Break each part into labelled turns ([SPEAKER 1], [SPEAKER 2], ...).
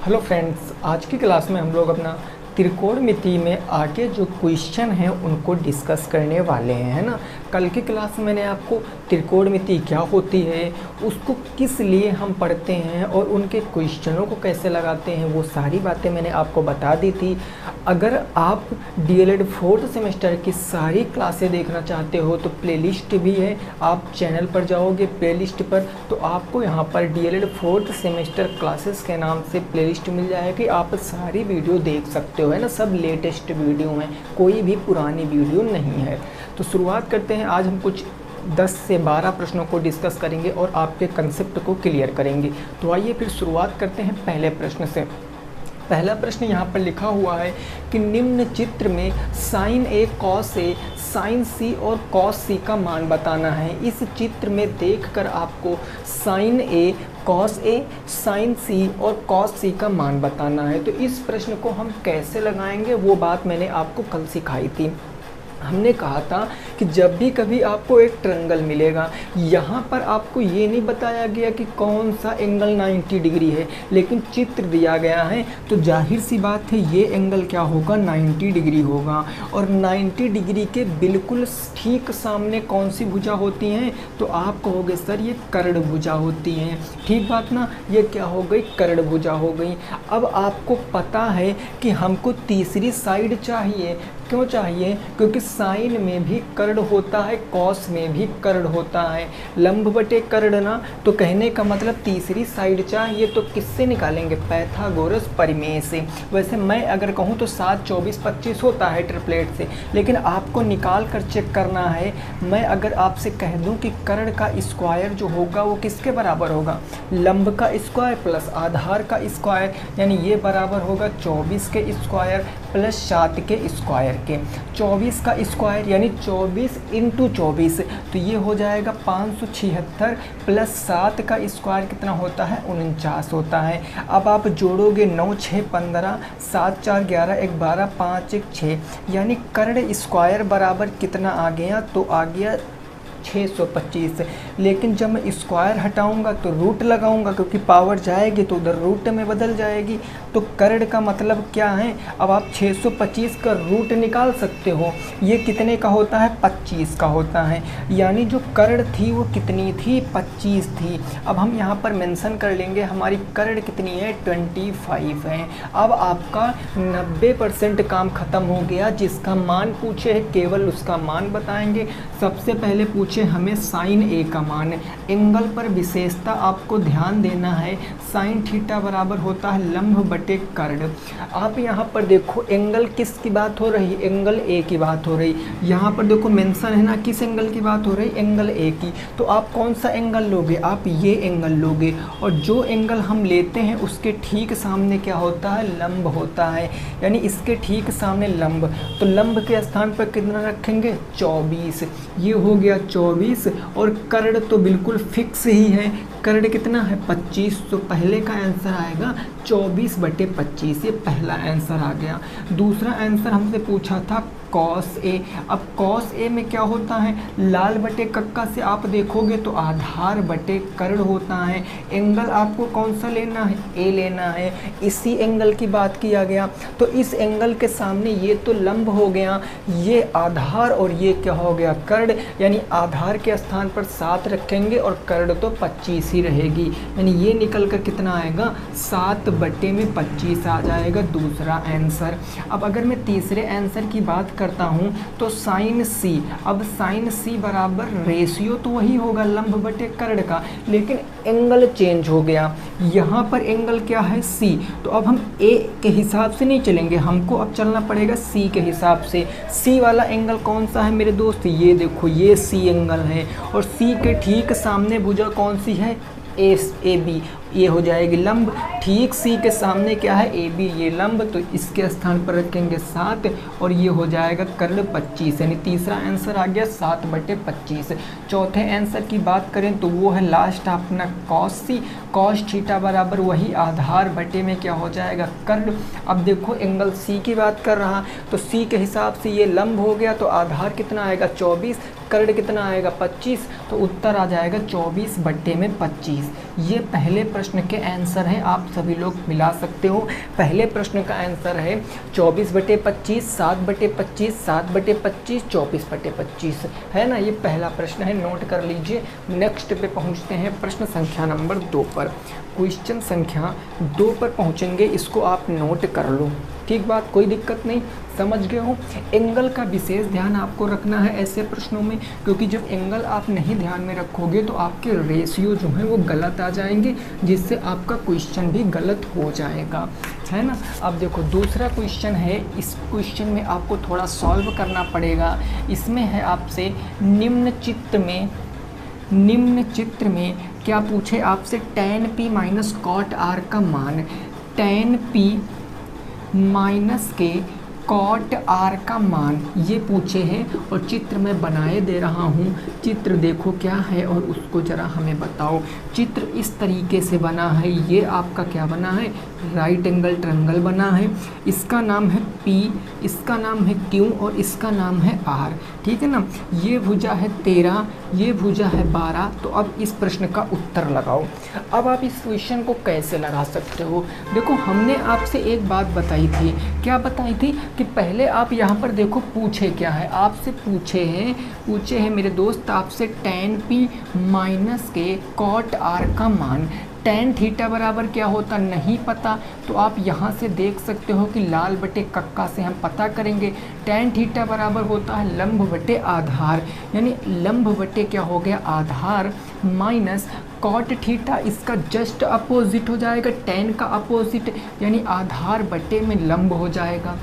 [SPEAKER 1] Hello friends, आज की class में हम लोग अपना त्रिकोणमिति में आगे जो क्वेश्चन हैं उनको डिस्कस करने वाले हैं, है ना। कल की क्लास में मैंने आपको त्रिकोणमिति क्या होती है, उसको किस लिए हम पढ़ते हैं और उनके क्वेश्चनों को कैसे लगाते हैं, वो सारी बातें मैंने आपको बता दी थी। अगर आप डीएलएड 4th सेमेस्टर की सारी क्लासें देखना चाहते हो तो प्लेलिस्ट भी है। आप चैनल पर जाओगे प्लेलिस्ट पर तो आपको यहाँ पर डीएलएड 4th सेमेस्टर क्लासेस के नाम से प्लेलिस्ट मिल जाएगी। आप सारी वीडियो देख सकते हो, है ना। सब लेटेस्ट वीडियो हैं, कोई भी पुरानी वीडियो नहीं है। तो शुरुआत करते हैं। आज हम कुछ 10 से 12 प्रश्नों को डिस्कस करेंगे और आपके कंसेप्ट को क्लियर करेंगे। तो आइए फिर शुरुआत करते हैं पहले प्रश्न से। पहला प्रश्न यहाँ पर लिखा हुआ है कि निम्न चित्र में sign A cos A sign सी और कॉस सी का मान बताना है। इस चित्र में देखकर आपको sign A cos A sign सी और कॉस सी का मान बताना है। तो इस प्रश्न को हम कैसे लगाएंगे वो बात मैंने आपको कल सिखाई थी। हमने कहा था कि जब भी कभी आपको एक ट्रायंगल मिलेगा, यहाँ पर आपको ये नहीं बताया गया कि कौन सा एंगल 90 डिग्री है, लेकिन चित्र दिया गया है तो जाहिर सी बात है ये एंगल क्या होगा, 90 डिग्री होगा। और 90 डिग्री के बिल्कुल ठीक सामने कौन सी भुजा होती हैं, तो आप कहोगे सर ये कर्ण भुजा होती हैं। ठीक बात ना, ये क्या हो गई, कर्ण भुजा हो गई। अब आपको पता है कि हमको तीसरी साइड चाहिए। क्यों चाहिए? क्योंकि साइन में भी कर्ण होता है, कॉस में भी कर्ण होता है, लंब बटे कर्ण ना। तो कहने का मतलब तीसरी साइड चाहिए। तो किससे निकालेंगे? पाइथागोरस प्रमेय से। वैसे मैं अगर कहूँ तो 7, 24, 25 होता है ट्रिपलेट से, लेकिन आपको निकाल कर चेक करना है। मैं अगर आपसे कह दूँ कि कर्ण का स्क्वायर जो होगा वो किसके बराबर होगा, लंब का स्क्वायर प्लस आधार का स्क्वायर, यानी ये बराबर होगा 24 के स्क्वायर प्लस 7 के स्क्वायर के। 24 का स्क्वायर यानी 24 इंटू 24, तो ये हो जाएगा 576 प्लस 7 का स्क्वायर कितना होता है, 49 होता है। अब आप जोड़ोगे 9, 6, 15, 7, 4, 11, 1, 12, 5, 1, 6, यानी कर्ण स्क्वायर बराबर कितना आ गया, तो आ गया 625। लेकिन जब मैं स्क्वायर हटाऊंगा तो रूट लगाऊंगा, क्योंकि पावर जाएगी तो उधर रूट में बदल जाएगी। तो कर्ण का मतलब क्या है, अब आप 625 का रूट निकाल सकते हो। ये कितने का होता है, 25 का होता है। यानी जो कर्ण थी वो कितनी थी, 25 थी। अब हम यहाँ पर मेंशन कर लेंगे हमारी कर्ण कितनी है, 25 है। अब आपका 90% काम खत्म हो गया। जिसका मान पूछे है केवल उसका मान बताएंगे। सबसे पहले पूछे हमें साइन ए का मान। एंगल पर विशेषता आपको ध्यान देना है। साइन थीटा बराबर होता है लंब बटे कर्ण। आप यहाँ पर देखो एंगल किस की बात हो रही, एंगल ए की बात हो रही। यहाँ पर देखो मेंशन है ना, किस एंगल की बात हो रही, एंगल ए की। तो आप कौन सा एंगल लोगे, आप ये एंगल लोगे। और जो एंगल हम लेते हैं उसके ठीक सामने क्या होता है, लंब होता है। यानी इसके ठीक सामने लंब, तो लंब के स्थान पर कितना रखेंगे, 24। ये हो गया 24। और कर्ण तो बिल्कुल फिक्स ही है, कर्ण कितना है, 25। तो पहले का आंसर आएगा 24 बटे 25। ये पहला आंसर आ गया। दूसरा आंसर हमसे पूछा था कॉस ए। अब कॉस ए में क्या होता है, लाल बटे कक्का से आप देखोगे तो आधार बटे कर्ण होता है। एंगल आपको कौन सा लेना है, ए लेना है। इसी एंगल की बात किया गया। तो इस एंगल के सामने ये तो लंब हो गया, ये आधार और ये क्या हो गया, कर्ण। यानी आधार के स्थान पर 7 रखेंगे और कर्ण तो 25 ही रहेगी। यानी ये निकल कर कितना आएगा, 7 बटे में 25 आ जाएगा दूसरा आंसर। अब अगर मैं तीसरे आंसर की बात करता हूं तो साइन सी। अब साइन सी बराबर रेशियो तो वही होगा लंब बटे कर्ण का, लेकिन एंगल चेंज हो गया। यहाँ पर एंगल क्या है, सी। तो अब हम ए के हिसाब से नहीं चलेंगे, हमको अब चलना पड़ेगा सी के हिसाब से। सी वाला एंगल कौन सा है मेरे दोस्त, ये देखो ये सी एंगल है। और सी के ठीक सामने भुजा कौन सी है, ए बी। ये हो जाएगी लंब। ठीक सी के सामने क्या है, ए बी, ये लंब। तो इसके स्थान पर रखेंगे 7 और ये हो जाएगा कर्ण 25। यानी तीसरा आंसर आ गया 7 बटे 25। चौथे आंसर की बात करें तो वो है लास्ट अपना कॉस सी। कॉस थीटा बराबर वही आधार बटे में क्या हो जाएगा, कर्ण। अब देखो एंगल सी की बात कर रहा, तो सी के हिसाब से ये लंब हो गया, तो आधार कितना आएगा, 24। कर्ण कितना आएगा, 25। तो उत्तर आ जाएगा 24 बटे में 25। ये पहले प्रश्न के आंसर हैं आप सभी लोग मिला सकते हो। पहले प्रश्न का आंसर है 24/25, 7/25, 7/25, 24/25 है ना। ये पहला प्रश्न है, नोट कर लीजिए। नेक्स्ट पे पहुंचते हैं प्रश्न संख्या नंबर 2 पर। क्वेश्चन संख्या 2 पर पहुंचेंगे, इसको आप नोट कर लो, ठीक बात, कोई दिक्कत नहीं, समझ गए हो। एंगल का विशेष ध्यान आपको रखना है ऐसे प्रश्नों में, क्योंकि जब एंगल आप नहीं ध्यान में रखोगे तो आपके रेशियो जो है वो गलत आ जाएंगे, जिससे आपका क्वेश्चन भी गलत हो जाएगा, है ना। अब देखो दूसरा क्वेश्चन है, इस क्वेश्चन में आपको थोड़ा सॉल्व करना पड़ेगा। इसमें है आपसे निम्न चित्र में क्या पूछे आपसे, tan p minus cot r का मान, tan p माइनस के cot r का मान ये पूछे हैं, और चित्र मैं बनाए दे रहा हूँ। चित्र देखो क्या है और उसको ज़रा हमें बताओ। चित्र इस तरीके से बना है, ये आपका क्या बना है, राइट एंगल ट्रायंगल बना है। इसका नाम है P, इसका नाम है Q और इसका नाम है R, ठीक है ना। ये भुजा है 13, ये भुजा है 12। तो अब इस प्रश्न का उत्तर लगाओ। अब आप इस क्वेश्चन को कैसे लगा सकते हो, देखो हमने आपसे एक बात बताई थी, क्या बताई थी कि पहले आप यहाँ पर देखो पूछे क्या है, आपसे पूछे हैं मेरे दोस्त आपसे tan p माइनस के cot r का मान। tan थीटा बराबर क्या होता नहीं पता, तो आप यहाँ से देख सकते हो कि लाल बटे कक्का से हम पता करेंगे। tan थीटा बराबर होता है लंब बटे आधार, यानी लंब बटे क्या हो गया आधार, माइनस cot थीटा इसका जस्ट अपोजिट हो जाएगा, tan का अपोजिट, यानी आधार बटे में लंब हो जाएगा।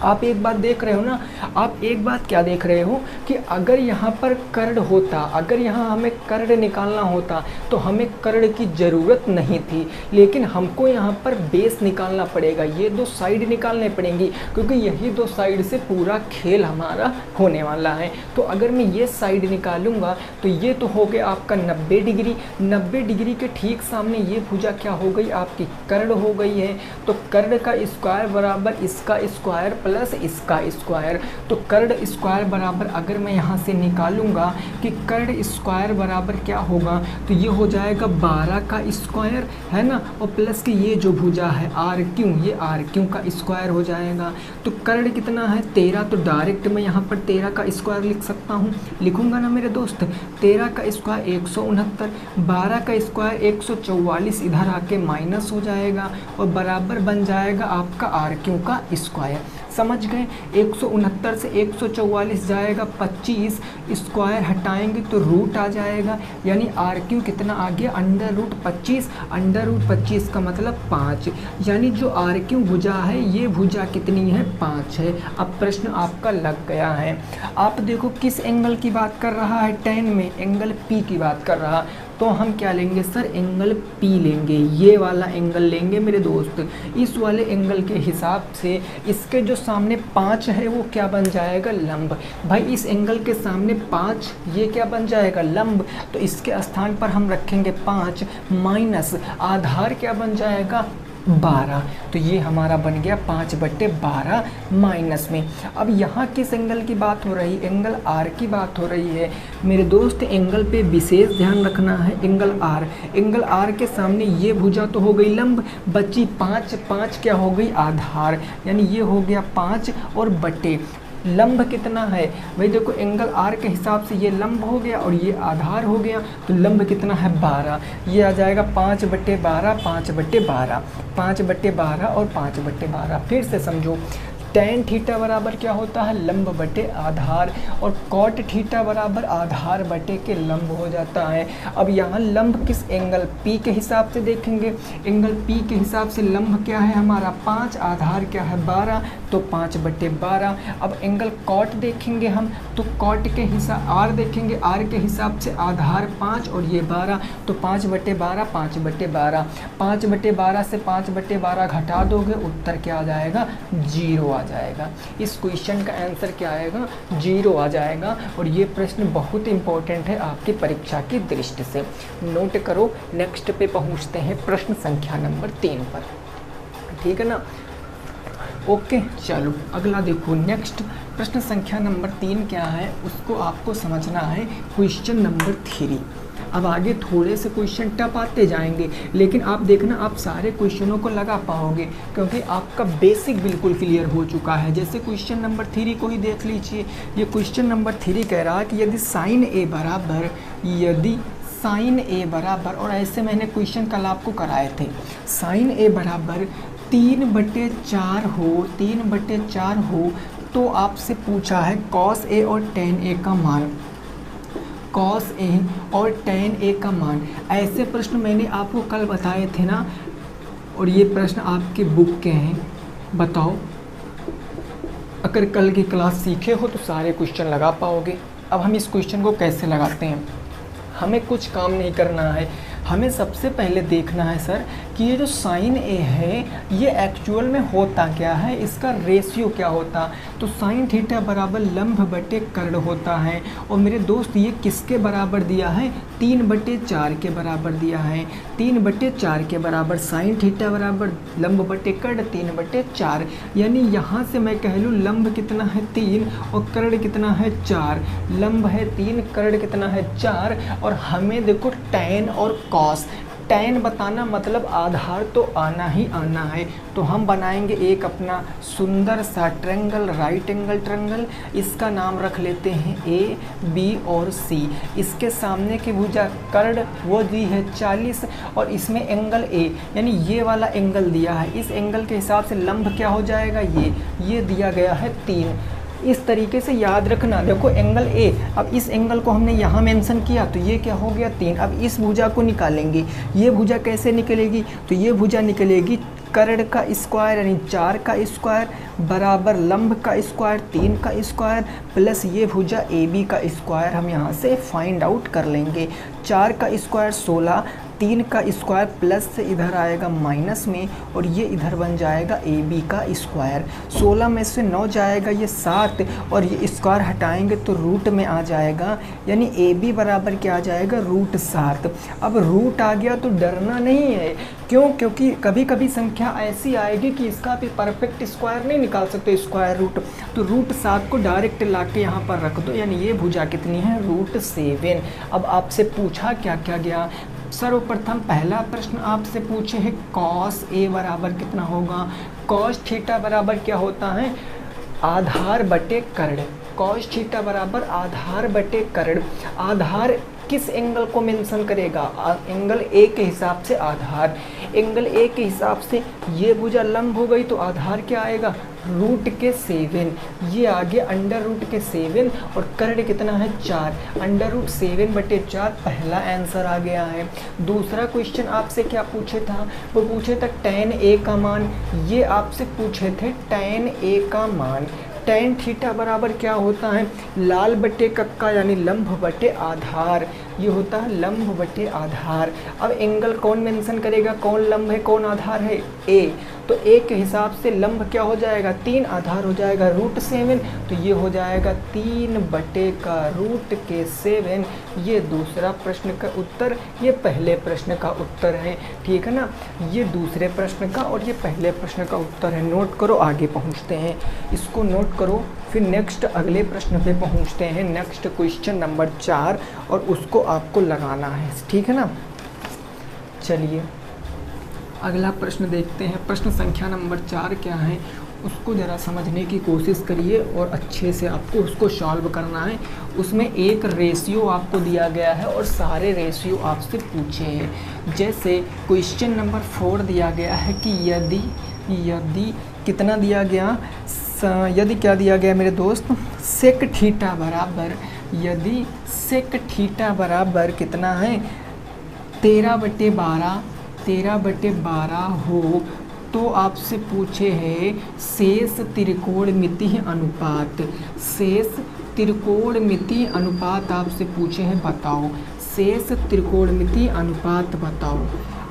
[SPEAKER 1] आप एक बात देख रहे हो ना, आप एक बात क्या देख रहे हो कि अगर यहाँ पर कर्ण होता, अगर यहाँ हमें कर्ण निकालना होता तो हमें कर्ण की ज़रूरत नहीं थी, लेकिन हमको यहाँ पर बेस निकालना पड़ेगा, ये दो साइड निकालने पड़ेंगी, क्योंकि यही दो साइड से पूरा खेल हमारा होने वाला है। तो अगर मैं ये साइड निकालूंगा तो ये तो हो गया आपका 90 डिग्री, 90 डिग्री के ठीक सामने ये भुजा क्या हो गई आपकी कर्ण हो गई है। तो कर्ण का स्क्वायर बराबर इसका स्क्वायर प्लस इसका स्क्वायर, तो कर्ण स्क्वायर बराबर अगर मैं यहाँ से निकालूंगा कि कर्ण स्क्वायर बराबर क्या होगा, तो ये हो जाएगा 12 का स्क्वायर, है ना, और प्लस कि ये जो भुजा है आर क्यू, ये आर क्यू का स्क्वायर हो जाएगा। तो कर्ण कितना है 13, तो डायरेक्ट मैं यहाँ पर 13 का स्क्वायर लिख सकता हूँ, लिखूंगा ना मेरे दोस्त। 13 का स्क्वायर 169, 12 का स्क्वायर 144, इधर आके माइनस हो जाएगा और बराबर बन जाएगा आपका आर क्यू का स्क्वायर। समझ गए, 169 से 144 जाएगा 25, स्क्वायर हटाएंगे तो रूट आ जाएगा, यानी आर क्यू कितना आ गया √25, √25 का मतलब 5, यानी जो आर क्यू भुजा है ये भुजा कितनी है 5 है। अब प्रश्न आपका लग गया है। आप देखो किस एंगल की बात कर रहा है, tan में एंगल P की बात कर रहा, तो हम क्या लेंगे सर, एंगल P लेंगे, ये वाला एंगल लेंगे मेरे दोस्त। इस वाले एंगल के हिसाब से इसके जो सामने 5 है वो क्या बन जाएगा लंब। भाई इस एंगल के सामने 5, ये क्या बन जाएगा लंब, तो इसके स्थान पर हम रखेंगे 5 माइनस आधार क्या बन जाएगा 12, तो ये हमारा बन गया 5/12 माइनस में। अब यहाँ किस एंगल की बात हो रही, एंगल R की बात हो रही है मेरे दोस्त। एंगल पे विशेष ध्यान रखना है, एंगल R, एंगल R के सामने ये भुजा तो हो गई लंब, बची 5, 5 क्या हो गई आधार, यानी ये हो गया 5 और बटे लंब कितना है भाई, देखो एंगल R के हिसाब से ये लंब हो गया और ये आधार हो गया, तो लंब कितना है 12, ये आ जाएगा 5/12, 5/12, 5/12 और 5/12। फिर से समझो, tan थीटा बराबर क्या होता है लंब बटे आधार, और cot थीटा बराबर आधार बटे के लंब हो जाता है। अब यहाँ लंब किस एंगल P के हिसाब से देखेंगे, एंगल P के हिसाब से लंब क्या है हमारा 5, आधार क्या है 12, तो 5/12। अब एंगल cot देखेंगे हम, तो cot के हिसाब R देखेंगे, R के हिसाब से आधार 5 और ये 12, तो 5/12, 5/12, 5/12 से 5/12 घटा दोगे, उत्तर क्या आ जाएगा 0 आ जाएगा। इस क्वेश्चन का आंसर क्या आएगा 0 आ जाएगा। और ये प्रश्न बहुत इंपॉर्टेंट है आपकी परीक्षा की दृष्टि से, नोट करो। नेक्स्ट पे पहुंचते हैं प्रश्न संख्या नंबर 3 पर, ठीक है ना। ओके चलो अगला देखो, नेक्स्ट प्रश्न संख्या नंबर 3 क्या है उसको आपको समझना है। क्वेश्चन नंबर 3, अब आगे थोड़े से क्वेश्चन टफ आते जाएंगे, लेकिन आप देखना आप सारे क्वेश्चनों को लगा पाओगे, क्योंकि आपका बेसिक बिल्कुल क्लियर हो चुका है। जैसे क्वेश्चन नंबर 3 को ही देख लीजिए। ये क्वेश्चन नंबर 3 कह रहा है कि यदि साइन ए बराबर, और ऐसे मैंने क्वेश्चन कल आपको कराए थे, साइन ए बराबर 3/4 हो, तो आपसे पूछा है कॉस ए और टेन ए का मान, कॉस ए और टेन ए का मान। ऐसे प्रश्न मैंने आपको कल बताए थे ना, और ये प्रश्न आपके बुक के हैं। बताओ, अगर कल की क्लास सीखे हो तो सारे क्वेश्चन लगा पाओगे। अब हम इस क्वेश्चन को कैसे लगाते हैं, हमें कुछ काम नहीं करना है। हमें सबसे पहले देखना है सर कि ये जो साइन ए है ये एक्चुअल में होता क्या है, इसका रेशियो क्या होता। तो साइन थीटा बराबर लंब बटे कर्ण होता है। और मेरे दोस्त ये किसके बराबर दिया है, 3/4 के बराबर दिया है। 3/4 के बराबर साइन थीटा बराबर लंब बटे कर्ण 3/4, यानी यहाँ से मैं कह लूँ लंब कितना है 3 और कर्ण कितना है 4। लंब है 3, कर्ण कितना है 4। और हमें देखो टैन और कॉस, टैन बताना मतलब आधार तो आना ही आना है। तो हम बनाएंगे एक अपना सुंदर सा ट्रायंगल, राइट एंगल ट्रायंगल। इसका नाम रख लेते हैं ए, बी और सी। इसके सामने की भुजा कर्ण वो दी है 40, और इसमें एंगल ए यानी ये वाला एंगल दिया है। इस एंगल के हिसाब से लंब क्या हो जाएगा, ये दिया गया है 3। इस तरीके से याद रखना। देखो एंगल ए, अब इस एंगल को हमने यहाँ मेंशन किया तो ये क्या हो गया 3। अब इस भुजा को निकालेंगे। ये भुजा कैसे निकलेगी, तो ये भुजा निकलेगी कर्ण का स्क्वायर यानी 4 का स्क्वायर बराबर लंब का स्क्वायर 3 का स्क्वायर प्लस ये भुजा ए बी का स्क्वायर। हम यहाँ से फाइंड आउट कर लेंगे। 4 का स्क्वायर 16, 3 का स्क्वायर प्लस से इधर आएगा माइनस में, और ये इधर बन जाएगा ए बी का स्क्वायर। 16 में से 9 जाएगा ये 7, और ये स्क्वायर हटाएंगे तो रूट में आ जाएगा, यानी ए बी बराबर क्या आ जाएगा √7। अब रूट आ गया तो डरना नहीं है, क्यों, क्योंकि कभी कभी संख्या ऐसी आएगी कि इसका भी परफेक्ट स्क्वायर नहीं निकाल सकते स्क्वायर रूट, तो √7 को डायरेक्ट ला के यहाँ पर रख दो, यानी ये भुजा कितनी है √7। अब आपसे पूछा क्या क्या गया, सर्वप्रथम पहला प्रश्न आपसे पूछे है कॉस ए बराबर कितना होगा। कॉस थीटा बराबर क्या होता है, आधार बटे कर्ण। कॉस थीटा बराबर आधार बटे कर्ण। आधार किस एंगल को मेंशन करेगा, एंगल ए के हिसाब से आधार। एंगल ए के हिसाब से ये भुजा लंब हो गई तो आधार क्या आएगा √7। ये आगे √7 और कर्ण कितना है 4, √7/4 पहला आंसर आ गया है। दूसरा क्वेश्चन आपसे क्या पूछे था, वो पूछे था tan ए का मान। ये आपसे पूछे थे tan ए का मान। tan थीटा बराबर क्या होता है, लाल बटे कक्का यानी लंब बटे आधार। ये होता है लंब बटे आधार। अब एंगल कौन मेंशन करेगा, कौन लंब है कौन आधार है, ए। तो ए के हिसाब से लंब क्या हो जाएगा 3, आधार हो जाएगा √7, तो ये हो जाएगा 3/√7। ये दूसरा प्रश्न का उत्तर, ये पहले प्रश्न का उत्तर है, ठीक है ना। ये दूसरे प्रश्न का और ये पहले प्रश्न का उत्तर है। नोट करो, आगे पहुंचते हैं, इसको नोट करो, फिर नेक्स्ट अगले प्रश्न पे पहुंचते हैं। नेक्स्ट क्वेश्चन नंबर 4, और उसको आपको लगाना है, ठीक है ना। चलिए अगला प्रश्न देखते हैं। प्रश्न संख्या नंबर 4 क्या है, उसको ज़रा समझने की कोशिश करिए और अच्छे से आपको उसको सॉल्व करना है। उसमें एक रेशियो आपको दिया गया है और सारे रेशियो आपसे पूछे हैं। जैसे क्वेश्चन नंबर 4 दिया गया है कि यदि कितना दिया गया, यदि क्या दिया गया मेरे दोस्त, सेक थीटा बराबर, यदि सेक थीटा बराबर कितना है 13/12 हो, तो आपसे पूछे है शेष त्रिकोणमितीय अनुपात। शेष त्रिकोणमितीय अनुपात आपसे पूछे हैं, बताओ शेष त्रिकोणमितीय अनुपात बताओ।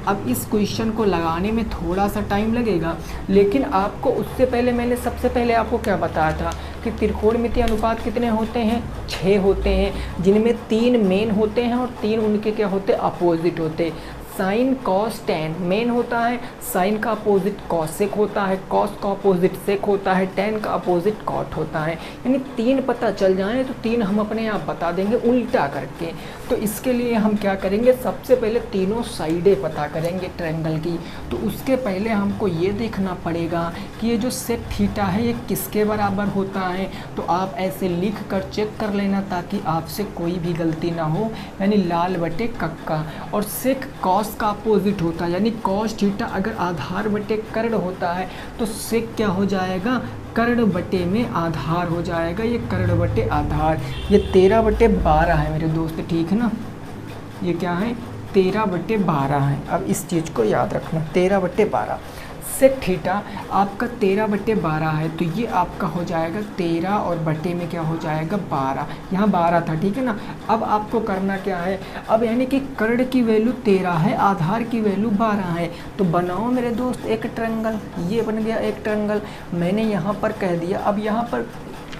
[SPEAKER 1] अब इस क्वेश्चन को लगाने में थोड़ा सा टाइम लगेगा, लेकिन आपको उससे पहले मैंने सबसे पहले आपको क्या बताया था कि त्रिकोणमितीय अनुपात कितने होते हैं, 6 होते हैं, जिनमें 3 मेन होते हैं और 3 उनके क्या होते हैं, अपोजिट होते हैं। साइन कॉस टेन मेन होता है, साइन का अपोजिट कॉसेक होता है, कॉस का अपोजिट सेक होता है, टेन का अपोजिट कॉट होता है। यानी 3 पता चल जाए तो 3 हम अपने आप बता देंगे उल्टा करके। तो इसके लिए हम क्या करेंगे, सबसे पहले तीनों साइडें पता करेंगे ट्रायंगल की। तो उसके पहले हमको ये देखना पड़ेगा कि ये जो सेक थीटा है ये किसके बराबर होता है। तो आप ऐसे लिख कर चेक कर लेना ताकि आपसे कोई भी गलती ना हो, यानी लाल बटे कक्का। और सेक कॉस का अपोजिट होता है, यानी कॉस थीटा अगर आधार बटे कर्ण होता है तो सेक क्या हो जाएगा, कर्ण बटे में आधार हो जाएगा। ये कर्ण बटे आधार, ये 13/12 है मेरे दोस्त, ठीक है ना। ये क्या है, 13/12 है। अब इस चीज़ को याद रखना, 13/12। सेक थीटा आपका 13/12 है तो ये आपका हो जाएगा 13 और बटे में क्या हो जाएगा 12। यहाँ 12 था, ठीक है ना। अब आपको करना क्या है, अब यानी कि कर्ण की वैल्यू 13 है, आधार की वैल्यू 12 है। तो बनाओ मेरे दोस्त एक ट्रायंगल, ये बन गया एक ट्रायंगल। मैंने यहाँ पर कह दिया, अब यहाँ पर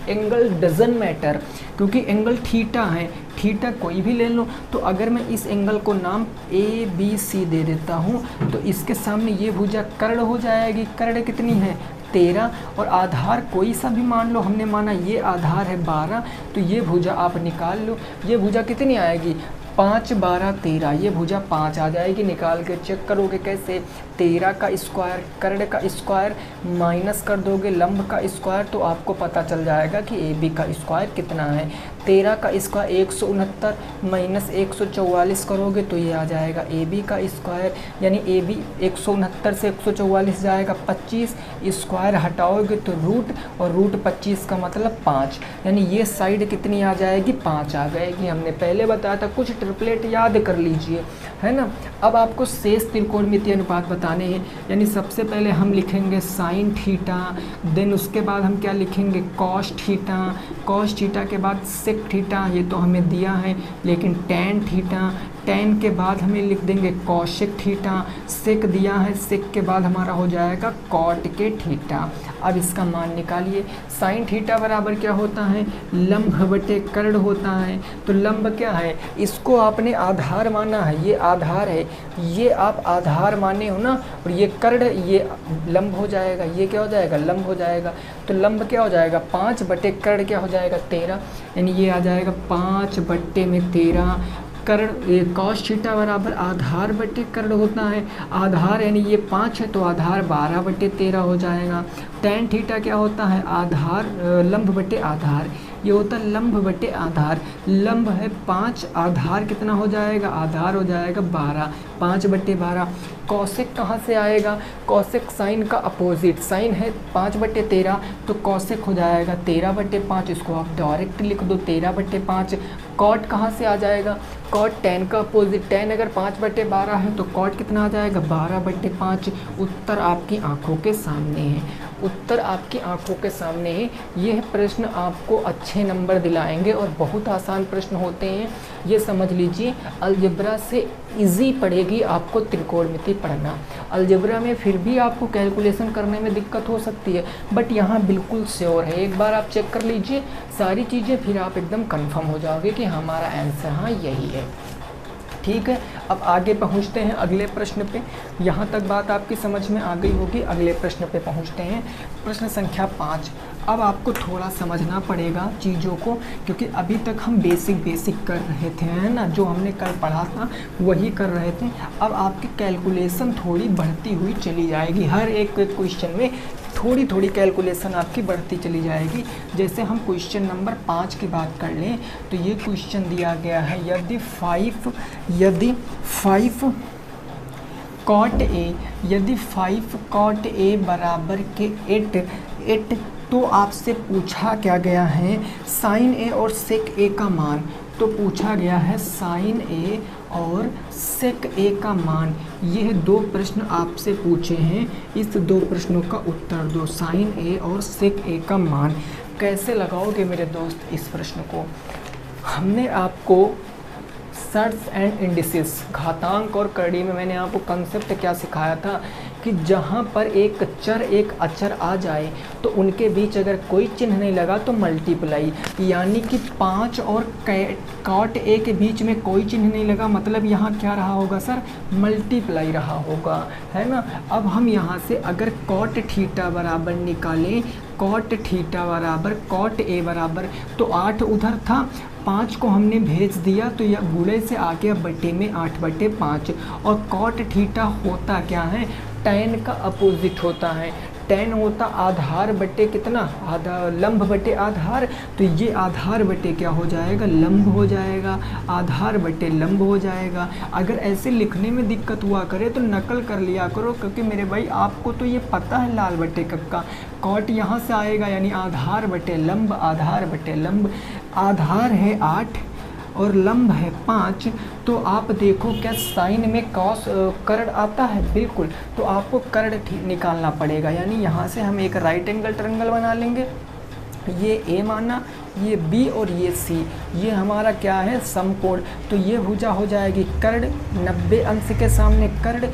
[SPEAKER 1] एंगल डजन मैटर, क्योंकि एंगल थीटा है, थीटा कोई भी ले लो। तो अगर मैं इस एंगल को नाम ABC दे देता हूँ तो इसके सामने ये भुजा कर्ण हो जाएगी। कर्ण कितनी है 13 और आधार कोई सा भी मान लो, हमने माना ये आधार है 12, तो ये भुजा आप निकाल लो। ये भुजा कितनी आएगी 5 12 13, ये भुजा 5 आ जाएगी। निकाल के चेक करोगे कैसे, 13 का स्क्वायर कर्ण का स्क्वायर माइनस कर दोगे लंब का स्क्वायर तो आपको पता चल जाएगा कि AB का स्क्वायर कितना है। 13 का स्क्वायर 169 माइनस 144 करोगे तो ये आ जाएगा AB का स्क्वायर, यानी AB 169 से 144 जाएगा 25, स्क्वायर हटाओगे तो रूट, और रूट 25 का मतलब 5, यानी ये साइड कितनी आ जाएगी 5 आ जाएगी। हमने पहले बताया था, कुछ ट्रिपलेट याद कर लीजिए, है ना। अब आपको शेष त्रिकोणमितीय अनुपात बताने हैं, यानी सबसे पहले हम लिखेंगे साइन थीटा, देन उसके बाद हम क्या लिखेंगे कॉस थीटा, कॉस थीटा के बाद सेक थीटा, ये तो हमें दिया है, लेकिन टेन थीटा, टेन के बाद हमें लिख देंगे कॉसेक थीटा, सेक दिया है, सेक के बाद हमारा हो जाएगा कॉट के थीटा। अब इसका मान निकालिए, साइन थीटा बराबर क्या होता है लंब बटे कर्ण होता है। तो लंब क्या है, इसको आपने आधार माना है, ये आधार है, ये आप आधार माने हो ना, और ये कर्ण ये लंब हो जाएगा, ये क्या हो जाएगा लंब हो जाएगा। तो लंब क्या हो जाएगा 5 बटे कर्ण क्या हो जाएगा 13, यानी ये आ जाएगा 5 बटे में 13। कर्ण कॉस थीटा बराबर आधार बटे कर्ण होता है, आधार यानी ये 5 है तो आधार 12 बटे 13 हो जाएगा। टेन थीटा क्या होता है आधार लंब बटे आधार, ये होता है लंब बटे आधार। लंब है 5, आधार कितना हो जाएगा आधार हो जाएगा 12, 5 बटे 12। कॉसेक कहाँ से आएगा, कॉसेक साइन का अपोजिट, साइन है 5 बटे 13 तो कॉसेक हो जाएगा 13 बटे 5, इसको आप डायरेक्ट लिख दो 13 बटे 5। कॉट कहाँ से आ जाएगा, कॉट टेन का अपोजिट, टेन अगर 5 बटे 12 है तो कॉट कितना आ जाएगा 12 बटे 5। उत्तर आपकी आंखों के सामने है, उत्तर आपकी आंखों के सामने है। यह प्रश्न आपको अच्छे नंबर दिलाएंगे और बहुत आसान प्रश्न होते हैं, ये समझ लीजिए। अलजेब्रा से इजी पड़ेगी आपको त्रिकोणमिति पढ़ना। अलजेब्रा में फिर भी आपको कैलकुलेशन करने में दिक्कत हो सकती है, बट यहाँ बिल्कुल श्योर है। एक बार आप चेक कर लीजिए सारी चीज़ें, फिर आप एकदम कंफर्म हो जाओगे कि हमारा आंसर हाँ यही है। ठीक है, अब आगे पहुंचते हैं अगले प्रश्न पे। यहाँ तक बात आपकी समझ में आ गई होगी, अगले प्रश्न पे पहुंचते हैं। प्रश्न संख्या 5। अब आपको थोड़ा समझना पड़ेगा चीज़ों को, क्योंकि अभी तक हम बेसिक कर रहे थे, है ना, जो हमने कल पढ़ा था वही कर रहे थे। अब आपकी कैलकुलेशन थोड़ी बढ़ती हुई चली जाएगी, हर एक क्वेश्चन में थोड़ी थोड़ी कैलकुलेशन आपकी बढ़ती चली जाएगी। जैसे हम क्वेश्चन नंबर 5 की बात कर लें तो ये क्वेश्चन दिया गया है, यदि 5 कॉट ए, यदि 5 कॉट ए बराबर के 8 तो आपसे पूछा क्या गया है साइन ए और सेक ए का मान। तो पूछा गया है साइन ए और सेक ए का मान। यह 2 प्रश्न आपसे पूछे हैं, इस 2 प्रश्नों का उत्तर दो। साइन ए और सेक ए का मान कैसे लगाओगे मेरे दोस्त इस प्रश्न को। हमने आपको सर्ट्स एंड इंडिसेस, घातांक और करड़ी में मैंने आपको कंसेप्ट क्या सिखाया था कि जहाँ पर एक चर एक अचर आ जाए तो उनके बीच अगर कोई चिन्ह नहीं लगा तो मल्टीप्लाई, यानी कि 5 और cot a के बीच में कोई चिन्ह नहीं लगा, मतलब यहाँ क्या रहा होगा सर, मल्टीप्लाई रहा होगा, है ना। अब हम यहाँ से अगर cot थीटा बराबर निकालें, cot थीटा बराबर cot a बराबर, तो 8 उधर था, 5 को हमने भेज दिया तो यह गुणे से आ गया बटे में 8/5। और cot थीटा होता क्या है, tan का अपोजिट होता है, tan होता आधार बटे कितना, लंब बटे आधार, तो ये आधार बटे क्या हो जाएगा, लंब हो जाएगा, आधार बटे लंब हो जाएगा। अगर ऐसे लिखने में दिक्कत हुआ करे तो नकल कर लिया करो, क्योंकि मेरे भाई आपको तो ये पता है लाल बटे कक्का, कॉट यहाँ से आएगा यानी आधार बटे लंब, आधार बटे लंब, आधार है 8 और लंब है 5, तो आप देखो क्या साइन में कॉस कर्ड आता है, बिल्कुल, तो आपको कर्ड निकालना पड़ेगा, यानी यहाँ से हम एक राइट एंगल ट्रायंगल बना लेंगे, ये ए माना, ये बी और ये सी, ये हमारा क्या है, समकोण, तो ये भुजा हो जाएगी कर्ड, 90 अंश के सामने कर्ड।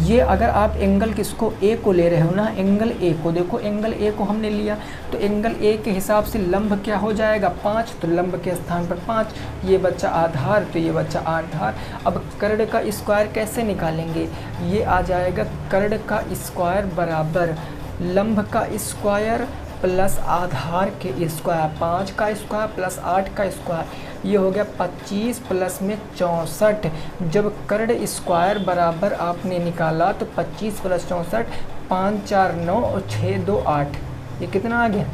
[SPEAKER 1] ये अगर आप एंगल किसको, ए को ले रहे हो ना, एंगल ए को, देखो एंगल ए को हमने लिया तो एंगल ए के हिसाब से लंब क्या हो जाएगा 5, तो लंब के स्थान पर 5, ये बच्चा आधार, तो ये बच्चा आधार। अब कर्ड का स्क्वायर कैसे निकालेंगे, ये आ जाएगा कर्ड का स्क्वायर बराबर लंब का स्क्वायर प्लस आधार के स्क्वायर, 5 का स्क्वायर प्लस 8 का स्क्वायर, ये हो गया 25 प्लस में 64। जब कर्ड स्क्वायर बराबर आपने निकाला तो 25 प्लस 64, 5 4 9 और 6 2 8, ये कितना आ गया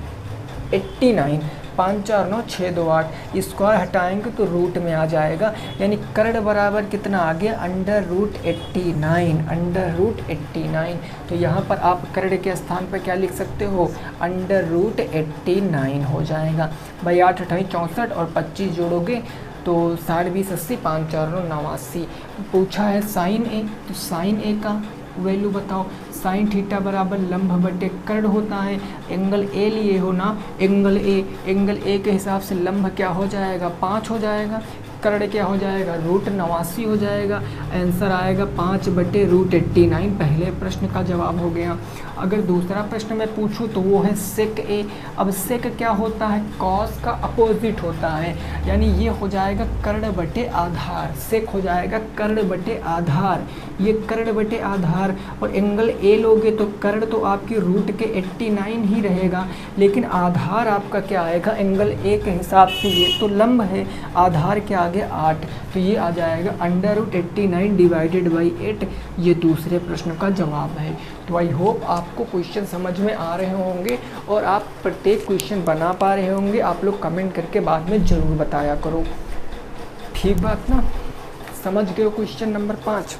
[SPEAKER 1] 89, 5 4 9 6 2 8, स्क्वायर हटाएंगे तो रूट में आ जाएगा, यानी कर्ड बराबर कितना आ गया √89, √89। तो यहाँ पर आप कर्ड के स्थान पर क्या लिख सकते हो, √89 हो जाएगा भाई। 8 8 64 और 25 जोड़ोगे तो 60 20 80, 5 4 9 89। पूछा है साइन ए, तो साइन ए का वैल्यू बताओ, साइन थीटा बराबर लंब बटे कर्ड होता है, एंगल ए लिए हो ना, एंगल ए के हिसाब से लंब क्या हो जाएगा 5 हो जाएगा, कर्ड क्या हो जाएगा √89 हो जाएगा, आंसर आएगा 5/√89। पहले प्रश्न का जवाब हो गया। अगर दूसरा प्रश्न मैं पूछूं तो वो है सेक ए। अब सेक क्या होता है, कॉस का अपोजिट होता है, यानी ये हो जाएगा कर्ड बटे आधार, सेक हो जाएगा कर्ड बटे आधार, ये कर्ड बटे आधार। और एंगल ए लोगे तो कर्ड तो आपकी रूट के 89 ही रहेगा, लेकिन आधार आपका क्या आएगा, एंगल ए के हिसाब से ये तो लंब है, आधार के आगे 8, तो ये आ जाएगा √89 डिवाइडेड बाई 8। ये दूसरे प्रश्न का जवाब है। तो आई होप आपको क्वेश्चन समझ में आ रहे होंगे और आप प्रत्येक क्वेश्चन बना पा रहे होंगे। आप लोग कमेंट करके बाद में ज़रूर बताया करो, ठीक बात ना, समझ गए हो क्वेश्चन नंबर 5।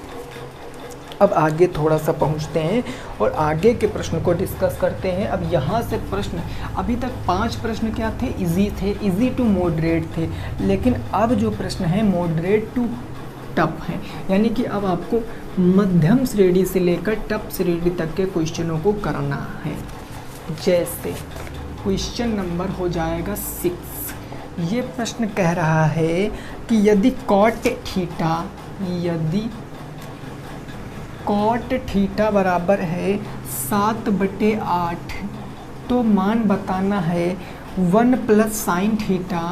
[SPEAKER 1] अब आगे थोड़ा सा पहुंचते हैं और आगे के प्रश्न को डिस्कस करते हैं। अब यहाँ से प्रश्न, अभी तक 5 प्रश्न क्या थे, इजी टू मॉडरेट थे, लेकिन अब जो प्रश्न है मॉडरेट टू टफ है, यानी कि अब आपको मध्यम श्रेणी से लेकर टफ श्रेणी तक के क्वेश्चनों को करना है। जैसे क्वेश्चन नंबर हो जाएगा 6, ये प्रश्न कह रहा है कि यदि कॉट थीटा बराबर है 7/8, तो मान बताना है 1 प्लस साइन थीटा,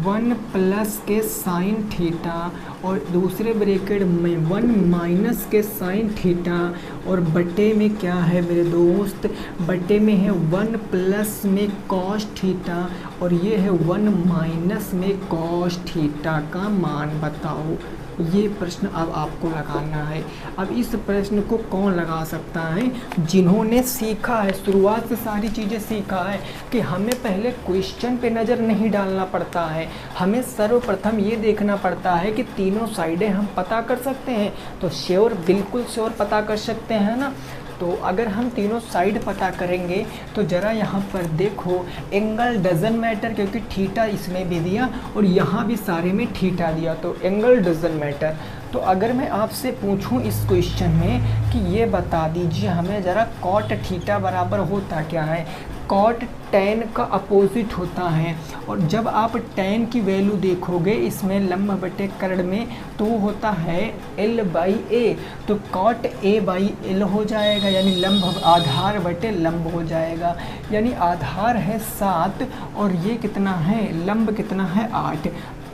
[SPEAKER 1] 1 प्लस के साइन थीटा और दूसरे ब्रैकेट में 1 माइनस के साइन थीटा, और बटे में क्या है मेरे दोस्त, बटे में है 1 प्लस में कॉस थीटा और ये है 1 माइनस में कॉस थीटा का मान बताओ। ये प्रश्न अब आपको लगाना है। अब इस प्रश्न को कौन लगा सकता है, जिन्होंने सीखा है, शुरुआत से सारी चीज़ें सीखा है कि हमें पहले क्वेश्चन पे नज़र नहीं डालना पड़ता है, हमें सर्वप्रथम ये देखना पड़ता है कि तीनों साइडें हम पता कर सकते हैं। तो श्योर, बिल्कुल श्योर पता कर सकते हैं ना। तो अगर हम तीनों साइड पता करेंगे तो ज़रा यहाँ पर देखो, एंगल डजन मैटर, क्योंकि थीटा इसमें भी दिया और यहाँ भी सारे में थीटा दिया, तो एंगल डजन मैटर। तो अगर मैं आपसे पूछूं इस क्वेश्चन में कि ये बता दीजिए हमें ज़रा कॉट थीटा बराबर होता क्या है, कॉट tan का अपोजिट होता है, और जब आप tan की वैल्यू देखोगे इसमें लंब बटे कर्ण में, तो वो होता है L/A, तो cot A/L हो जाएगा, यानी लंब आधार बटे लंब हो जाएगा। यानी आधार है 7 और ये कितना है, लंब कितना है 8।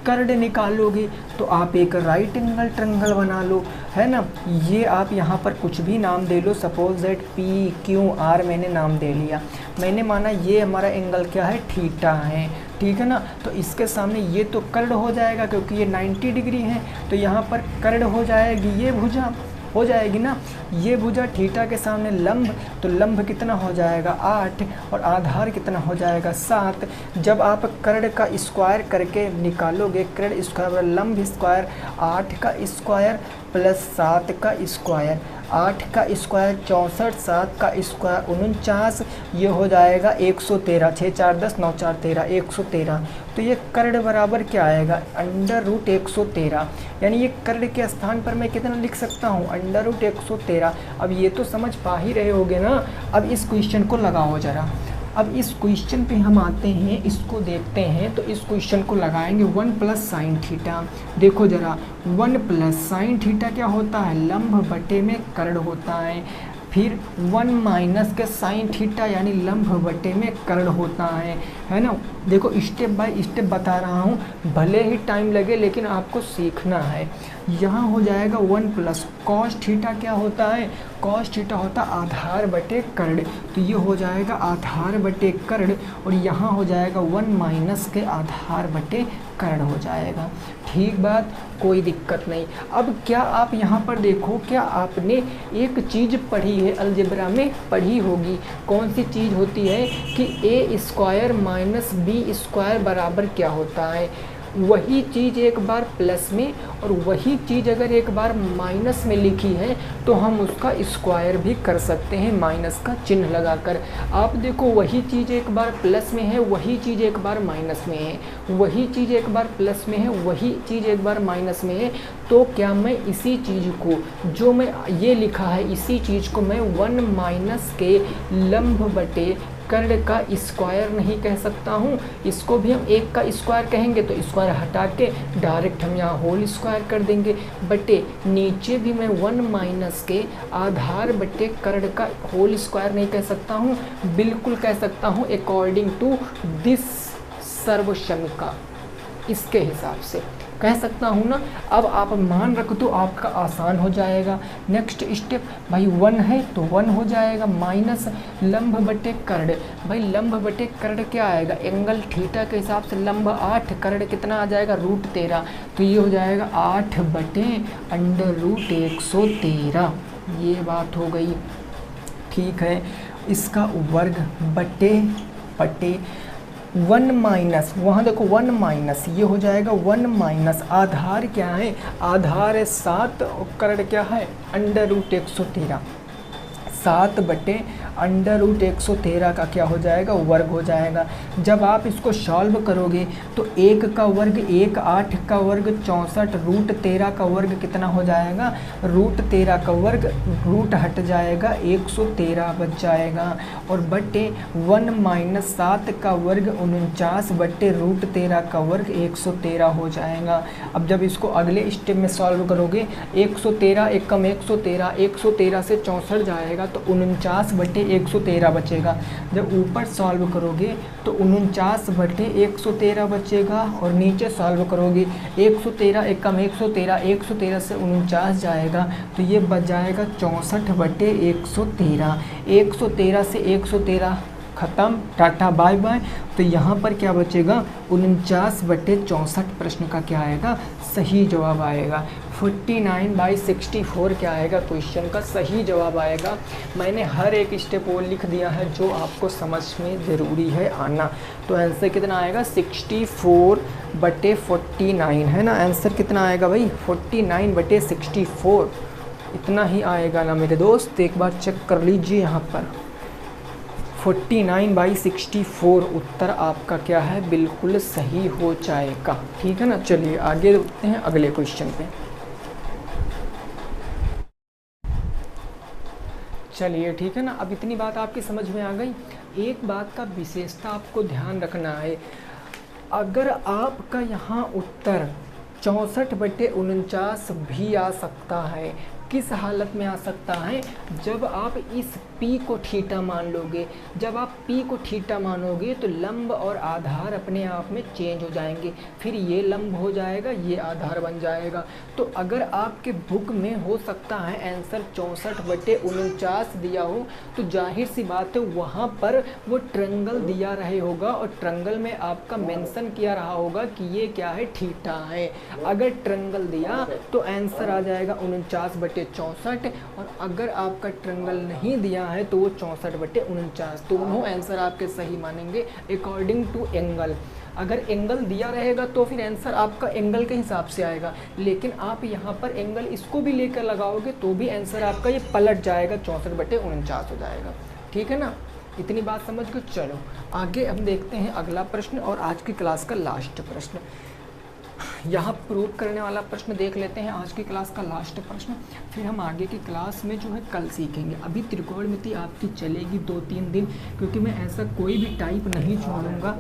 [SPEAKER 1] कर्ण निकालोगे तो आप एक राइट एंगल ट्रायंगल बना लो, है ना। ये आप यहाँ पर कुछ भी नाम दे लो, सपोज दैट PQR मैंने नाम दे लिया, मैंने माना ये हमारा एंगल क्या है, थीटा है, ठीक है ना। तो इसके सामने ये तो कर्ण हो जाएगा क्योंकि ये 90 डिग्री है, तो यहाँ पर कर्ण हो जाएगी, ये भुजा हो जाएगी ना, ये भुजा थीटा के सामने लंब, तो लंब कितना हो जाएगा 8 और आधार कितना हो जाएगा 7। जब आप कर्ण का स्क्वायर करके निकालोगे, कर्ण स्क्वायर लंब स्क्वायर, 8 का स्क्वायर प्लस 7 का स्क्वायर, 8 का स्क्वायर 64, 7 का स्क्वायर 49, ये हो जाएगा 113, 6 4 10 9 4 13, 113। तो ये कर्ण बराबर क्या आएगा, √113, यानी ये कर्ण के स्थान पर मैं कितना लिख सकता हूँ, √113। अब ये तो समझ पा ही रहे होगे ना। अब इस क्वेश्चन को लगाओ ज़रा, अब इस क्वेश्चन पे हम आते हैं, इसको देखते हैं। तो इस क्वेश्चन को लगाएंगे 1 + sin थीटा। देखो ज़रा 1 + sin थीटा क्या होता है, लंब बटे में कर्ण होता है। फिर 1 - के sin थीटा यानी लंब बटे में कर्ण होता है ना। देखो स्टेप बाय स्टेप बता रहा हूँ, भले ही टाइम लगे लेकिन आपको सीखना है। यहाँ हो जाएगा 1 + cos थीटा क्या होता है, cos थीटा होता आधार बटे कर्ण, तो ये हो जाएगा आधार बटे कर्ण, और यहाँ हो जाएगा 1 - के आधार बटे कर्ण हो जाएगा। ठीक बात, कोई दिक्कत नहीं। अब क्या आप यहाँ पर देखो, क्या आपने एक चीज़ पढ़ी है, अलजेब्रा में पढ़ी होगी, कौन सी चीज़ होती है कि A² - B² बराबर क्या होता है। वही चीज़ एक बार प्लस में और वही चीज़ अगर एक बार माइनस में लिखी है तो हम उसका स्क्वायर भी कर सकते हैं माइनस का चिन्ह लगाकर। आप देखो वही चीज़ एक बार प्लस में है, वही चीज़ एक बार माइनस में है, वही चीज़ एक बार प्लस में है, वही चीज़ एक बार माइनस में है, तो क्या मैं इसी चीज़ को, जो मैं ये लिखा है, इसी चीज़ को मैं 1 - के लंब बटे कर्ण का स्क्वायर नहीं कह सकता हूँ। इसको भी हम 1 का स्क्वायर कहेंगे तो स्क्वायर हटा के डायरेक्ट हम यहाँ होल स्क्वायर कर देंगे, बटे नीचे भी मैं 1 - के आधार बटे कर्ण का होल स्क्वायर नहीं कह सकता हूँ, बिल्कुल कह सकता हूँ अकॉर्डिंग टू दिस सर्वसमीका, इसके हिसाब से कह सकता हूँ ना। अब आप मान रखो तो आपका आसान हो जाएगा। नेक्स्ट स्टेप भाई 1 है तो 1 हो जाएगा, माइनस लंब बटे कर्ण, भाई लंब बटे कर्ण क्या आएगा, एंगल थीटा के हिसाब से लंब 8, कर्ण कितना आ जाएगा √13, तो ये हो जाएगा 8 बटे √113। ये बात हो गई, ठीक है। इसका वर्ग बटे 1 - वहाँ देखो 1 - ये हो जाएगा 1 - आधार क्या है, आधार है 7 और कर्ण क्या है √113, 7 बटे √113 का क्या हो जाएगा, वर्ग हो जाएगा। जब आप इसको सॉल्व करोगे तो 1 का वर्ग 1, 8 का वर्ग 64, √13 का वर्ग कितना हो जाएगा, √13 का वर्ग रूट हट जाएगा, 113 बच जाएगा, और बटे 1 - 7 का वर्ग 49 बटे √13 का वर्ग 113 हो जाएगा। अब जब इसको अगले स्टेप में सॉल्व करोगे, 113 1 कम 113, 113 से 64 जाएगा तो 49 बटे 113 बचेगा। जब ऊपर सॉल्व करोगे तो 49 बटे 113 बचेगा, और नीचे सॉल्व करोगे 113 1 कम 113, 113 से 49 जाएगा तो ये बच जाएगा 64 बटे 113, 113 से 113 ख़त्म, टाटा बाय बाय। तो यहाँ पर क्या बचेगा, 49 बटे 64 प्रश्न का क्या आएगा, सही जवाब आएगा। 49/64 क्या आएगा, क्वेश्चन का सही जवाब आएगा। मैंने हर एक स्टेप वो लिख दिया है जो आपको समझ में ज़रूरी है आना। तो आंसर कितना आएगा, 64 बटे 49 है ना। आंसर कितना आएगा भाई, 49 बटे 64, इतना ही आएगा ना मेरे दोस्त। एक बार चेक कर लीजिए यहाँ पर, 49/64 उत्तर आपका क्या है, बिल्कुल सही हो जाएगा। ठीक है ना। चलिए आगे देखते हैं अगले क्वेश्चन पे। चलिए ठीक है ना। अब इतनी बात आपकी समझ में आ गई। एक बात का विशेषता आपको ध्यान रखना है, अगर आपका यहाँ उत्तर 64/49 भी आ सकता है, किस हालत में आ सकता है, जब आप इस P को थीटा मान लोगे। जब आप P को थीटा मानोगे तो लंब और आधार अपने आप में चेंज हो जाएंगे, फिर ये लंब हो जाएगा, ये आधार बन जाएगा। तो अगर आपके बुक में हो सकता है आंसर 64/49 दिया हो, तो जाहिर सी बात है वहाँ पर वो ट्रायंगल दिया रहे होगा और ट्रायंगल में आपका मेंशन किया रहा होगा कि ये क्या है, थीटा है। अगर ट्रायंगल दिया तो आंसर आ जाएगा 49/64, और अगर आपका ट्रायंगल नहीं दिया है तो वो 64/49। दोनों आंसर आपके सही मानेंगे अकॉर्डिंग टू एंगल। अगर एंगल दिया रहेगा तो फिर आंसर आपका एंगल के हिसाब से आएगा, लेकिन आप यहाँ पर एंगल इसको भी लेकर लगाओगे तो भी आंसर आपका ये पलट जाएगा, 64/49 हो जाएगा। ठीक है ना, इतनी बात समझ के चलो आगे हम देखते हैं अगला प्रश्न और आज की क्लास का लास्ट प्रश्न। यहाँ प्रूव करने वाला प्रश्न देख लेते हैं, आज की क्लास का लास्ट प्रश्न, फिर हम आगे की क्लास में जो है कल सीखेंगे। अभी त्रिकोणमिति आपकी चलेगी 2-3 दिन, क्योंकि मैं ऐसा कोई भी टाइप नहीं छोड़ूंगा।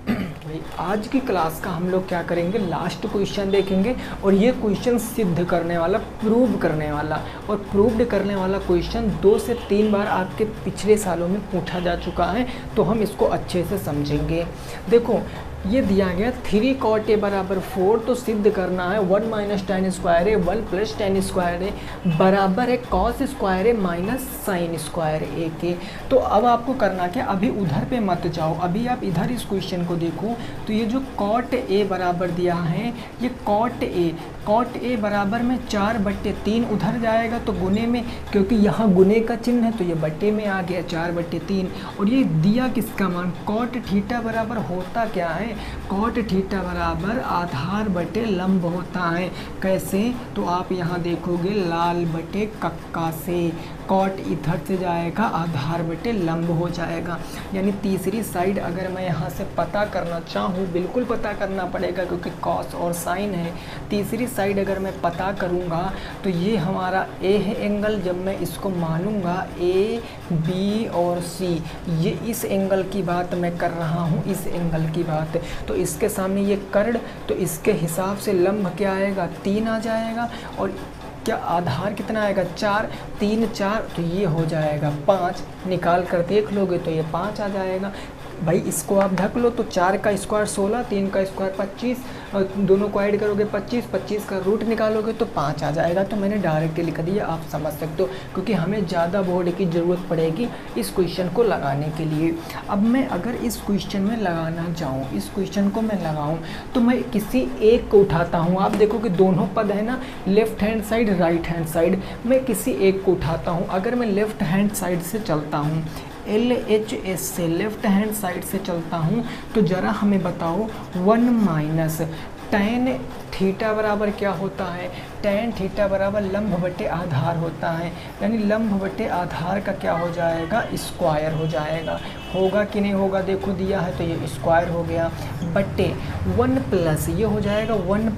[SPEAKER 1] भाई आज की क्लास का हम लोग क्या करेंगे, लास्ट क्वेश्चन देखेंगे, और ये क्वेश्चन सिद्ध करने वाला, प्रूव करने वाला, और प्रूव्ड करने वाला क्वेश्चन 2 से 3 बार आपके पिछले सालों में पूछा जा चुका है, तो हम इसको अच्छे से समझेंगे। देखो ये दिया गया 3 cot A = 4, तो सिद्ध करना है 1 - tan square A 1 + tan square A बराबर है cos square A - sin square A के। तो अब आपको करना क्या, अभी उधर पे मत जाओ, अभी आप इधर इस क्वेश्चन को देखो। तो ये जो cot A बराबर दिया है, ये cot A बराबर में 4/3 उधर जाएगा तो गुने में, क्योंकि यहाँ गुने का चिन्ह है तो ये बट्टे में आ गया 4/3। और ये दिया किसका मान, cot थीटा बराबर होता क्या है, cot थीटा बराबर आधार बटे लंब होता है। कैसे, तो आप यहाँ देखोगे लाल बटे कक्का से, cot इधर से जाएगा, आधार बटे लंब हो जाएगा। यानी तीसरी साइड अगर मैं यहाँ से पता करना चाहूँ, बिल्कुल पता करना पड़ेगा क्योंकि cos और sin है। तीसरी साइड अगर मैं पता करूँगा तो ये हमारा A है एंगल, जब मैं इसको मानूंगा A, B और C, ये इस एंगल की बात मैं कर रहा हूँ, इस एंगल की बात। तो इसके सामने ये कर्ण, तो इसके हिसाब से लंब क्या आएगा, 3 आ जाएगा, और क्या आधार कितना आएगा, 4, 3 4, तो ये हो जाएगा 5। निकाल कर देख लोगे तो ये 5 आ जाएगा। भाई इसको आप ढक लो, तो 4 का स्क्वायर 16, 3 का स्क्वायर 25, और दोनों को ऐड करोगे 25, 25 का रूट निकालोगे तो 5 आ जाएगा। तो मैंने डायरेक्ट लिख दिया, आप समझ सकते हो, क्योंकि हमें ज़्यादा बोर्ड की ज़रूरत पड़ेगी इस क्वेश्चन को लगाने के लिए। अब मैं अगर इस क्वेश्चन में लगाना चाहूँ, इस क्वेश्चन को मैं लगाऊँ, तो मैं किसी एक को उठाता हूँ। आप देखो कि दोनों पद है ना, left hand side, right hand side, मैं किसी एक को उठाता हूँ। अगर मैं लेफ्ट हैंड साइड से चलता हूँ, LHS से लेफ्ट हैंड साइड से चलता हूँ, तो ज़रा हमें बताओ 1 - tan थीटा बराबर क्या होता है, tan थीटा बराबर लंब बटे आधार होता है। यानी लंब बटे आधार का क्या हो जाएगा, स्क्वायर हो जाएगा। होगा कि नहीं होगा, देखो दिया है तो ये स्क्वायर हो गया, बटे 1 ये हो जाएगा 1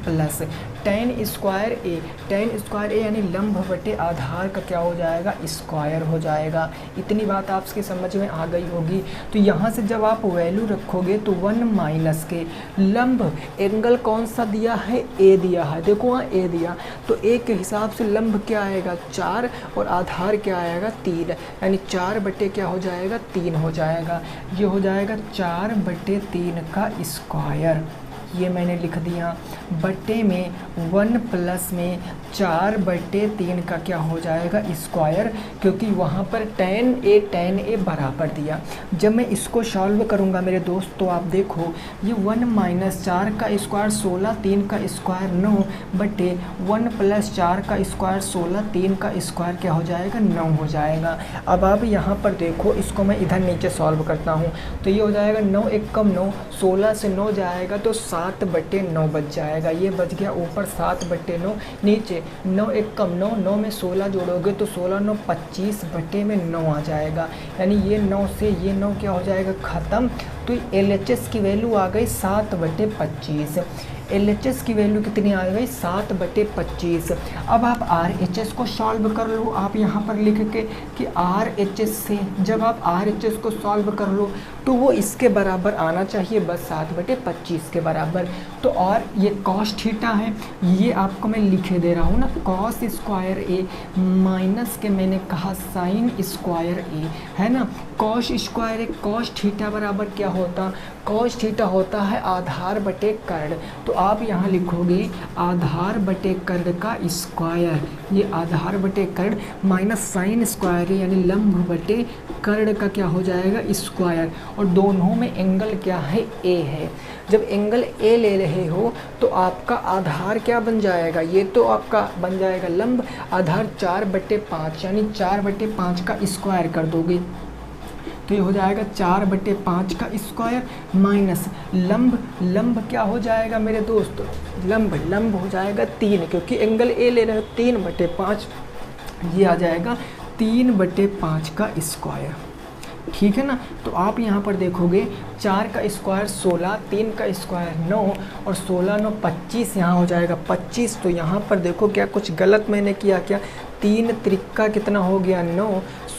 [SPEAKER 1] tan स्क्वायर A यानी लंब बटे आधार का क्या हो जाएगा, स्क्वायर हो जाएगा। इतनी बात आपकी समझ में आ गई होगी। तो यहाँ से जब आप वैल्यू रखोगे तो 1 के लंब एंगल कौन सा दिया है, A दिया है, देखो वहाँ A दिया, तो A के हिसाब से लंब क्या आएगा 4, और आधार क्या आएगा 3, यानी 4 बटे क्या हो जाएगा 3 हो जाएगा। ये हो जाएगा 4/3 का स्क्वायर, ये मैंने लिख दिया। बट्टे में 1 में 4/3 का क्या हो जाएगा, स्क्वायर, क्योंकि वहाँ पर tan A बराबर दिया। जब मैं इसको सॉल्व करूँगा मेरे दोस्त, तो आप देखो ये 1 - 4 का स्क्वायर 16, 3 का स्क्वायर 9, बटे 1 + 4 का स्क्वायर 16, 3 का स्क्वायर क्या हो जाएगा 9 हो जाएगा। अब आप यहाँ पर देखो, इसको मैं इधर नीचे सॉल्व करता हूँ, तो ये हो जाएगा 9 × 1 = 9, 16 से 9 जाएगा तो 7/9 बच जाएगा। ये बच गया ऊपर 7/9, नीचे 9 × 1 = 9, 9 में 16 जोड़ोगे तो 16 × 9 = 25/9 आ जाएगा। यानी ये 9 से ये 9 क्या हो जाएगा ख़त्म। तो LHS की वैल्यू आ गई 7/25। LHS की वैल्यू कितनी आ गई 7/25। अब आप RHS को सॉल्व कर लो। आप यहाँ पर लिख के कि RHS से जब आप RHS को सॉल्व कर लो तो वो इसके बराबर आना चाहिए, बस 7/25 के बराबर। तो और ये कॉस थीटा है, ये आपको मैं लिखे दे रहा हूँ ना, कॉस स्क्वायर ए माइनस के मैंने कहा साइन स्क्वायर ए, है ना। कॉस स्क्वायर ए कॉस थीटा बराबर क्या होता, कॉस थीटा होता है आधार बटे कर्ण। तो आप यहाँ लिखोगे आधार बटे कर्ण का स्क्वायर, ये आधार बटे कर्ण माइनस साइन स्क्वायर यानी लंब बटे कर्ण का क्या हो जाएगा स्क्वायर। और दोनों में एंगल क्या है ए है। जब एंगल ए ले रहे हो तो आपका आधार क्या बन जाएगा, ये तो आपका बन जाएगा लंब, आधार 4/5 यानी 4/5 का स्क्वायर कर दोगे तो ये हो जाएगा 4/5 का स्क्वायर माइनस लंब, लंब क्या हो जाएगा मेरे दोस्त, लंब हो जाएगा 3, क्योंकि एंगल ए ले रहे हो 3/5, ये आ जाएगा 3/5 का स्क्वायर। ठीक है ना। तो आप यहाँ पर देखोगे 4 का स्क्वायर 16, 3 का स्क्वायर 9 और 16 9 25, यहाँ हो जाएगा 25। तो यहाँ पर देखो क्या कुछ गलत मैंने किया क्या, 3 त्रिक्का कितना हो गया 9,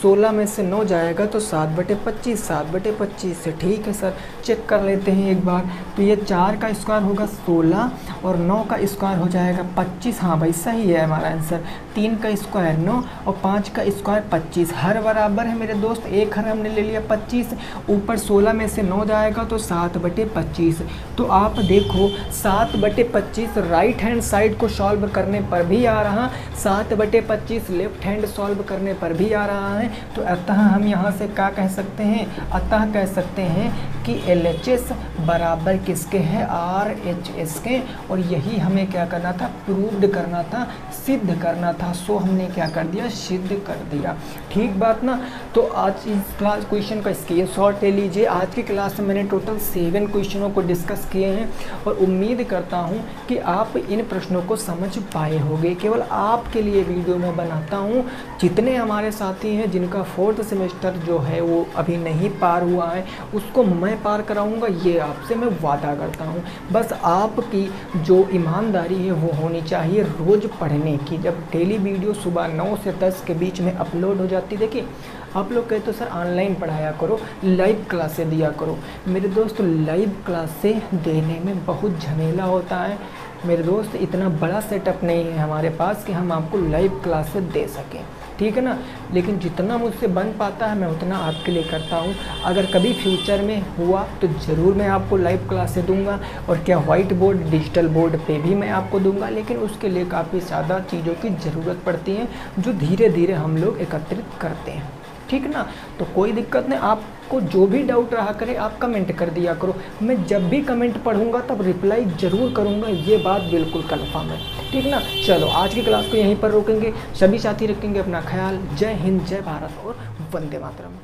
[SPEAKER 1] 16 में से 9 जाएगा तो 7/25, 7/25 से। ठीक है सर, चेक कर लेते हैं एक बार। तो ये 4 का स्क्वायर होगा 16 और 9 का स्क्वायर हो जाएगा 25। हाँ भाई सही है हमारा आंसर। 3 का स्क्वायर 9 और 5 का स्क्वायर 25, हर बराबर है मेरे दोस्त। एक हर हमने ले लिया 25, ऊपर 16 में से 9 जाएगा तो 7/25। तो आप देखो 7/25 राइट हैंड साइड को सॉल्व करने पर भी आ रहा, 7/25 लेफ्ट हैंड सॉल्व करने पर भी आ रहा है। तो अतः हम यहाँ से क्या कह सकते हैं, अतः कह सकते हैं कि LHS बराबर किसके है, RHS के। और यही हमें क्या करना था, प्रूव्ड करना था, सिद्ध करना था। सो हमने क्या कर दिया, सिद्ध कर दिया। ठीक बात ना। तो आज इस क्लास क्वेश्चन का स्क्रीनशॉट ले लीजिए। आज की क्लास में मैंने टोटल 7 क्वेश्चनों को डिस्कस किए हैं और उम्मीद करता हूँ कि आप इन प्रश्नों को समझ पाए होंगे। केवल आपके लिए वीडियो में बनाता हूँ। जितने हमारे साथी हैं जिनका 4th सेमेस्टर जो है वो अभी नहीं पार हुआ है, उसको मैं पार कराऊंगा, ये आपसे मैं वादा करता हूँ। बस आपकी जो ईमानदारी है वो होनी चाहिए रोज़ पढ़ने की। जब डेली वीडियो सुबह 9 से 10 के बीच में अपलोड हो जाती, देखिए आप लोग कहते हो सर ऑनलाइन पढ़ाया करो, लाइव क्लासें दिया करो। मेरे दोस्त लाइव क्लासें देने में बहुत झमेला होता है मेरे दोस्त, इतना बड़ा सेटअप नहीं है हमारे पास कि हम आपको लाइव क्लासें दे सकें। ठीक है ना। लेकिन जितना मुझसे बन पाता है मैं उतना आपके लिए करता हूँ। अगर कभी फ्यूचर में हुआ तो ज़रूर मैं आपको लाइव क्लासें दूंगा, और क्या वाइट बोर्ड डिजिटल बोर्ड पे भी मैं आपको दूंगा। लेकिन उसके लिए काफ़ी ज़्यादा चीज़ों की ज़रूरत पड़ती है जो धीरे धीरे हम लोग एकत्रित करते हैं। ठीक ना। तो कोई दिक्कत नहीं, आपको जो भी डाउट रहा करे आप कमेंट कर दिया करो। मैं जब भी कमेंट पढ़ूंगा तब रिप्लाई ज़रूर करूंगा, ये बात बिल्कुल कन्फर्म है। ठीक ना। चलो आज की क्लास को यहीं पर रोकेंगे। सभी साथी रखेंगे अपना ख्याल। जय हिंद, जय भारत और वंदे मातरम।